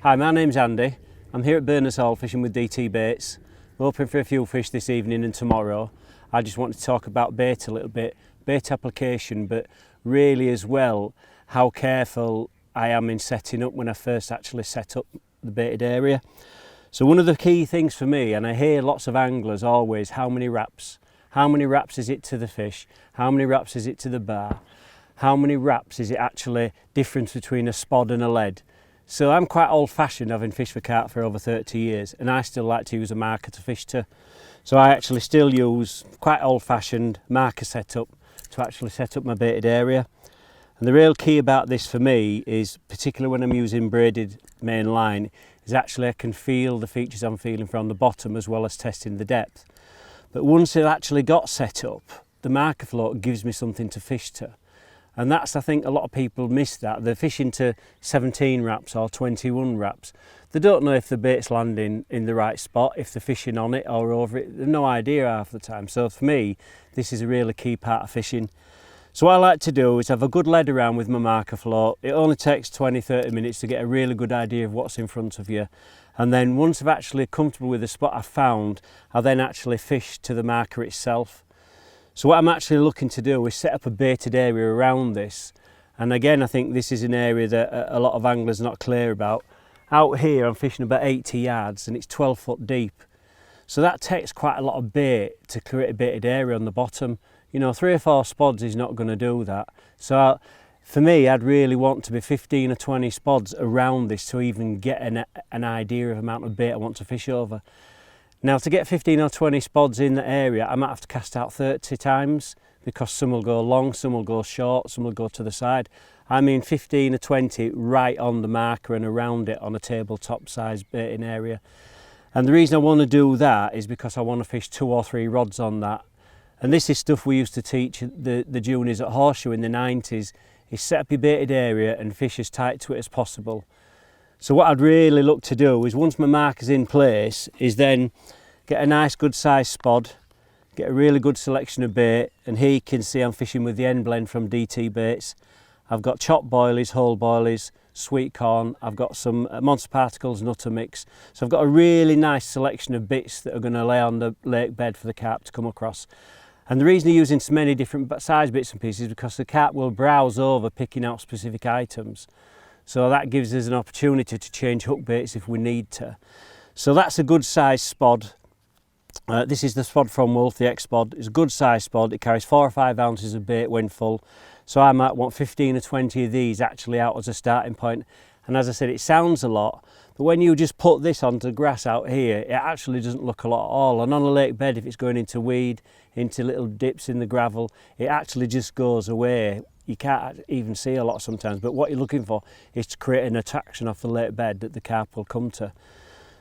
Hi, my name's Andy. I'm here at Berners Hall fishing with DT Baits. We're hoping for a few fish this evening and tomorrow. I just want to talk about bait a little bit, bait application, but really as well how careful I am in setting up when I first actually set up the baited area. So one of the key things for me, and I hear lots of anglers always, how many wraps? How many wraps is it to the fish? How many wraps is it to the bar? How many wraps is it actually difference between a spod and a lead? So I'm quite old-fashioned, having fished for carp for over 30 years, and I still like to use a marker to fish to. So I actually still use quite old-fashioned marker setup to actually set up my baited area. And the real key about this for me is, particularly when I'm using braided main line, is actually I can feel the features I'm feeling from the bottom as well as testing the depth. But once it actually got set up, the marker float gives me something to fish to. And that's, I think, a lot of people miss that. They're fishing to 17 wraps or 21 wraps. They don't know if the bait's landing in the right spot, if they're fishing on it or over it. They've no idea half the time. So for me, this is a really key part of fishing. So what I like to do is have a good lead around with my marker float. It only takes 20-30 minutes to get a really good idea of what's in front of you. And then once I've actually comfortable with the spot I've found, I then actually fish to the marker itself. So what I'm actually looking to do is set up a baited area around this. And again, I think this is an area that a lot of anglers are not clear about. Out here, I'm fishing about 80 yards and it's 12 foot deep. So that takes quite a lot of bait to create a baited area on the bottom. You know, 3 or 4 spods is not going to do that. So for me, I'd really want to be 15 or 20 spods around this to even get an idea of the amount of bait I want to fish over. Now, to get 15 or 20 spods in the area, I might have to cast out 30 times because some will go long, some will go short, some will go to the side. I mean 15 or 20 right on the marker and around it on a tabletop size baiting area. And the reason I want to do that is because I want to fish 2 or 3 rods on that. And this is stuff we used to teach the juniors at Horseshoe in the 90s, is set up your baited area and fish as tight to it as possible. So what I'd really look to do is, once my marker's in place, is then get a nice good size spod, get a really good selection of bait, and here you can see I'm fishing with the end blend from DT Baits. I've got chopped boilies, whole boilies, sweet corn, I've got some Monster Particles nutter mix. So I've got a really nice selection of bits that are going to lay on the lake bed for the carp to come across. And the reason I'm using so many different size bits and pieces is because the carp will browse over picking out specific items. So that gives us an opportunity to change hook baits if we need to. So that's a good size spod. This is the spod from Wolf, the X-Spod. It's a good size spod. It carries 4 or 5 ounces of bait when full. So I might want 15 or 20 of these actually out as a starting point. And as I said, it sounds a lot, but when you just put this onto grass out here, it actually doesn't look a lot at all. And on a lake bed, if it's going into weed, into little dips in the gravel, it actually just goes away. You can't even see a lot sometimes, but what you're looking for is to create an attraction off the lake bed that the carp will come to.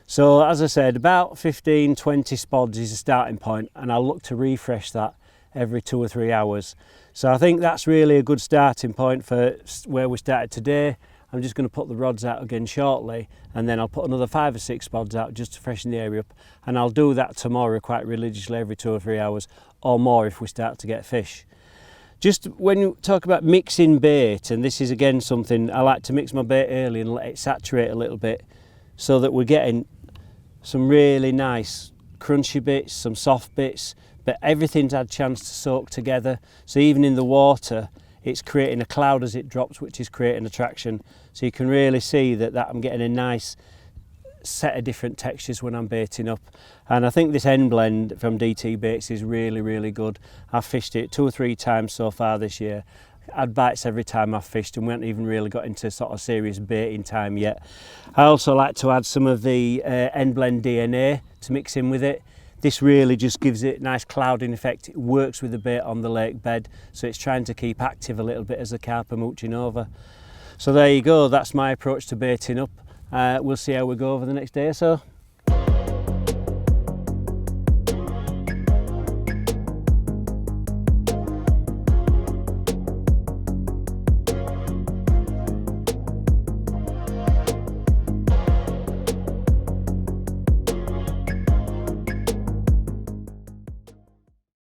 So as I said, about 15-20 spods is a starting point, and I'll look to refresh that every 2 or 3 hours. So I think that's really a good starting point for where we started today. I'm just going to put the rods out again shortly, and then I'll put another 5 or 6 spods out just to freshen the area up, and I'll do that tomorrow quite religiously every 2 or 3 hours or more if we start to get fish. Just when you talk about mixing bait, and this is again something I like to mix my bait early and let it saturate a little bit so that we're getting some really nice crunchy bits, some soft bits, but everything's had a chance to soak together. So even in the water, it's creating a cloud as it drops, which is creating attraction. So you can really see that I'm getting a nice set of different textures when I'm baiting up. And I think this end blend from DT Baits is really, really good. I've fished it 2 or 3 times so far this year. I've had bites every time I've fished, and we haven't even really got into sort of serious baiting time yet. I also like to add some of the end blend DNA to mix in with it. This really just gives it a nice clouding effect. It works with the bait on the lake bed, so it's trying to keep active a little bit as the carp are mooching over. So there you go, that's my approach to baiting up. We'll see how we go over the next day or so.